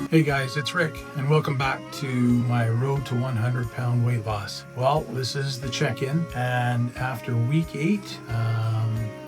Hey guys, it's Rick, and welcome back to my road to 100 pound weight loss. Well, this is the check-in, and after week 8,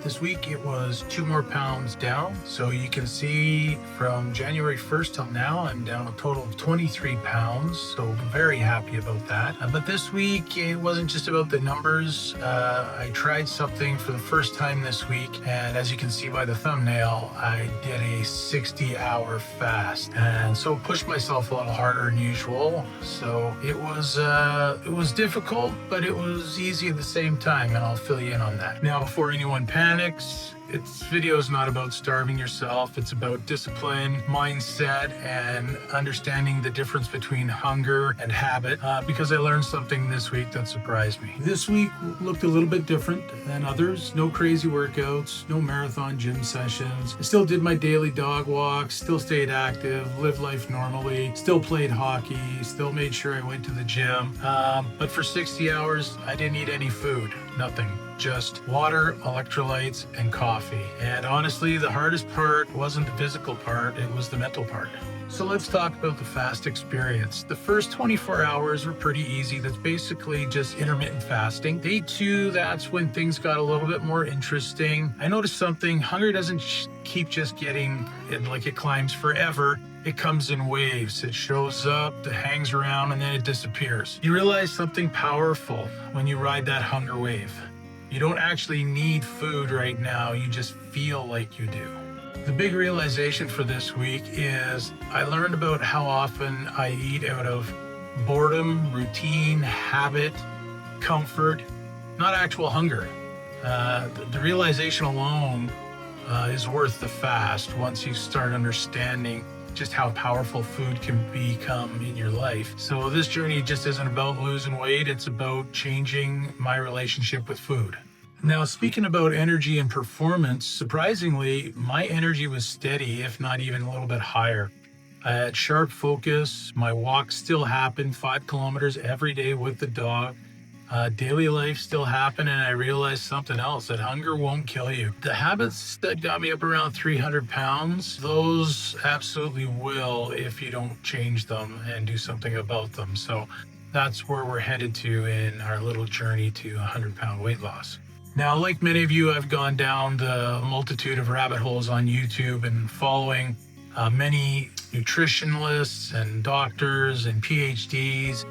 this week it was 2 more pounds down. So you can see from January 1st till now, I'm down a total of 23 pounds. So very happy about that. But this week, it wasn't just about the numbers. I tried something for the first time this week, and as you can see by the thumbnail, I did a 60-hour fast, and so pushed myself a little harder than usual. So it was difficult, but it was easy at the same time, and I'll fill you in on that. Now, before anyone panics, this video is not about starving yourself. It's about discipline, mindset, and understanding the difference between hunger and habit, because I learned something this week that surprised me. This week looked a little bit different than others. No crazy workouts, no marathon gym sessions. I still did my daily dog walks, still stayed active, lived life normally, still played hockey, still made sure I went to the gym. But for 60 hours, I didn't eat any food, nothing. Just water, electrolytes, and coffee. And honestly, the hardest part wasn't the physical part, it was the mental part. So let's talk about the fast experience. The first 24 hours were pretty easy. That's basically just intermittent fasting. Day 2, that's when things got a little bit more interesting. I noticed something. Hunger doesn't keep just getting like it climbs forever. It comes in waves. It shows up, it hangs around, and then it disappears. You realize something powerful when you ride that hunger wave. You don't actually need food right now, you just feel like you do. The big realization for this week is I learned about how often I eat out of boredom, routine, habit, comfort, not actual hunger. The realization alone is worth the fast once you start understanding just how powerful food can become in your life. So this journey just isn't about losing weight, it's about changing my relationship with food. Now, speaking about energy and performance, surprisingly, my energy was steady, if not even a little bit higher. I had sharp focus, my walks still happened, 5 kilometers every day with the dog. Daily life still happened, and I realized something else, that hunger won't kill you. The habits that got me up around 300 pounds, those absolutely will if you don't change them and do something about them. So that's where we're headed to in our little journey to 100-pound weight loss. Now, like many of you, I've gone down the multitude of rabbit holes on YouTube and following many nutritionalists and doctors and PhDs.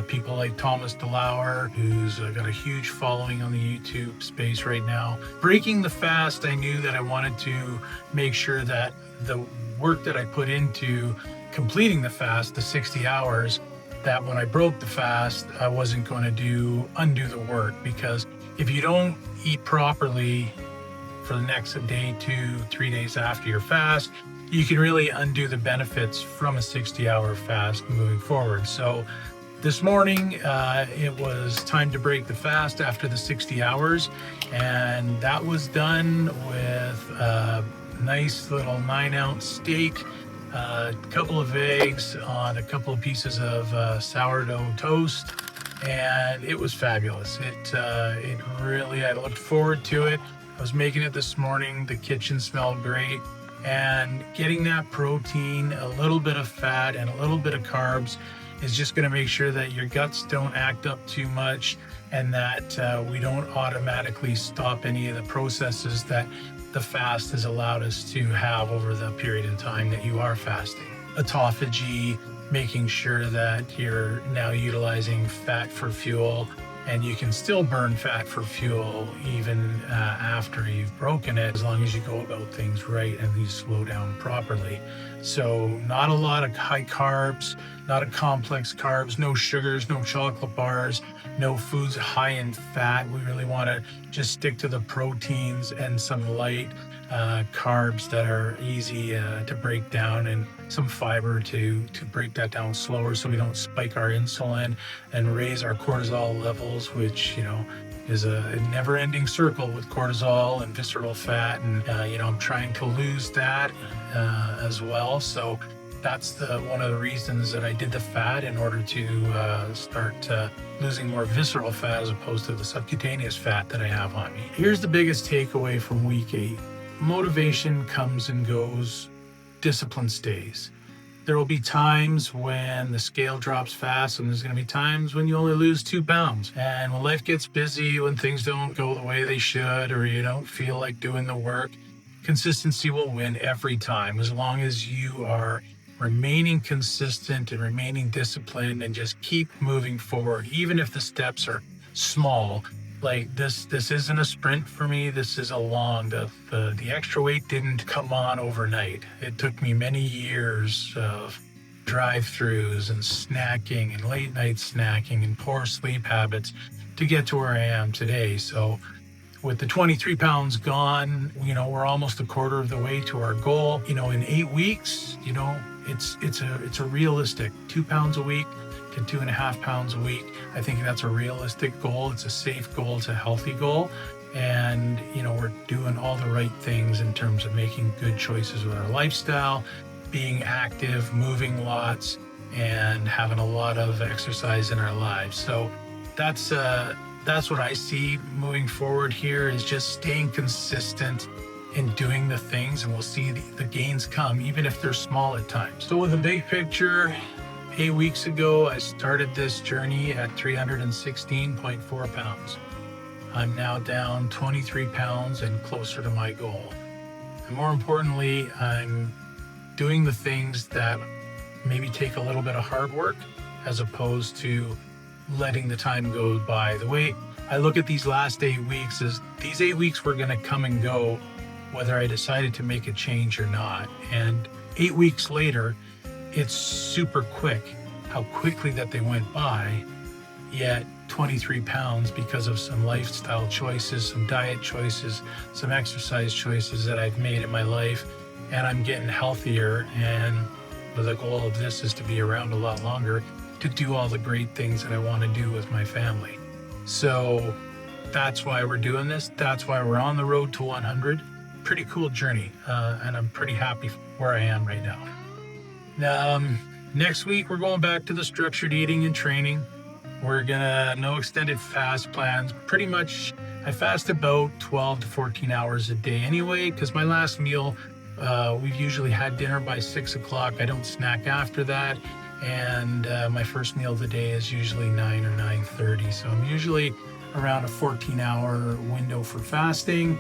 People like Thomas DeLauer, who's got a huge following on the YouTube space right now. Breaking the fast, I knew that I wanted to make sure that the work that I put into completing the fast, the 60 hours, that when I broke the fast, I wasn't going to undo the work, because if you don't eat properly for the next day 2, 3 days after your fast, you can really undo the benefits from a 60-hour fast moving forward. So this morning, it was time to break the fast after the 60 hours, and that was done with a nice little 9-ounce steak, a couple of eggs on a couple of pieces of sourdough toast, and it was fabulous. It really, I looked forward to it. I was making it this morning. The kitchen smelled great, and getting that protein, a little bit of fat, and a little bit of carbs is just going to make sure that your guts don't act up too much, and that we don't automatically stop any of the processes that the fast has allowed us to have over the period of time that you are fasting. Autophagy, making sure that you're now utilizing fat for fuel, and you can still burn fat for fuel even after you've broken it, as long as you go about things right and you slow down properly. So not a lot of high carbs, not a complex carbs, no sugars, no chocolate bars, no foods high in fat. We really want to just stick to the proteins and some light carbs that are easy to break down, and some fiber to break that down slower so we don't spike our insulin and raise our cortisol levels, which, is a never-ending circle with cortisol and visceral fat. And, I'm trying to lose that as well. So that's one of the reasons that I did the fat, in order to start losing more visceral fat as opposed to the subcutaneous fat that I have on me. Here's the biggest takeaway from week 8. Motivation comes and goes, discipline stays. There will be times when the scale drops fast, and there's going to be times when you only lose 2 pounds. And when life gets busy, when things don't go the way they should, or you don't feel like doing the work, consistency will win every time, as long as you are remaining consistent and remaining disciplined and just keep moving forward, even if the steps are small. Like this isn't a sprint for me. This is a long, the extra weight didn't come on overnight. It took me many years of drive-throughs and snacking and late night snacking and poor sleep habits to get to where I am today. So with the 23 pounds gone, we're almost a quarter of the way to our goal. In 8 weeks, it's a realistic 2 pounds a week to 2.5 pounds a week. I think that's a realistic goal. It's a safe goal. It's a healthy goal. And, we're doing all the right things in terms of making good choices with our lifestyle, being active, moving lots, and having a lot of exercise in our lives. So that's what I see moving forward here, is just staying consistent in doing the things, and we'll see the gains come, even if they're small at times. So with the big picture, 8 weeks ago, I started this journey at 316.4 pounds. I'm now down 23 pounds and closer to my goal. And more importantly, I'm doing the things that maybe take a little bit of hard work, as opposed to letting the time go by. The way I look at these last 8 weeks is these 8 weeks were going to come and go, whether I decided to make a change or not. And 8 weeks later, it's super quick how quickly that they went by, yet 23 pounds because of some lifestyle choices, some diet choices, some exercise choices that I've made in my life, and I'm getting healthier. And the goal of this is to be around a lot longer, to do all the great things that I want to do with my family. So that's why we're doing this. That's why we're on the road to 100. Pretty cool journey, and I'm pretty happy where I am right now. Next week, we're going back to the structured eating and training. We're no extended fast plans. Pretty much, I fast about 12 to 14 hours a day anyway, because my last meal, we've usually had dinner by 6 o'clock. I don't snack after that. And my first meal of the day is usually 9 or 9:30. So I'm usually around a 14-hour window for fasting.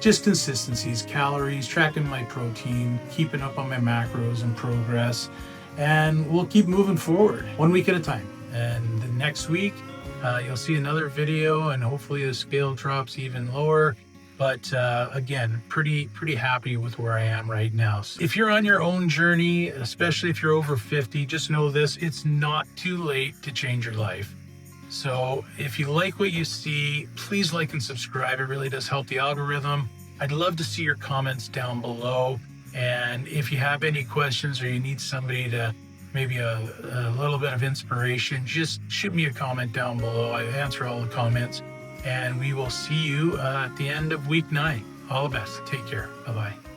Just consistencies, calories, tracking my protein, keeping up on my macros and progress. And we'll keep moving forward 1 week at a time. And the next week, you'll see another video, and hopefully the scale drops even lower. But again, pretty happy with where I am right now. So if you're on your own journey, especially if you're over 50, just know this: it's not too late to change your life. So if you like what you see, please like and subscribe. It really does help the algorithm. I'd love to see your comments down below. And if you have any questions, or you need somebody to maybe a little bit of inspiration, just shoot me a comment down below. I answer all the comments. And we will see you at the end of week 9. All the best. Take care. Bye-bye.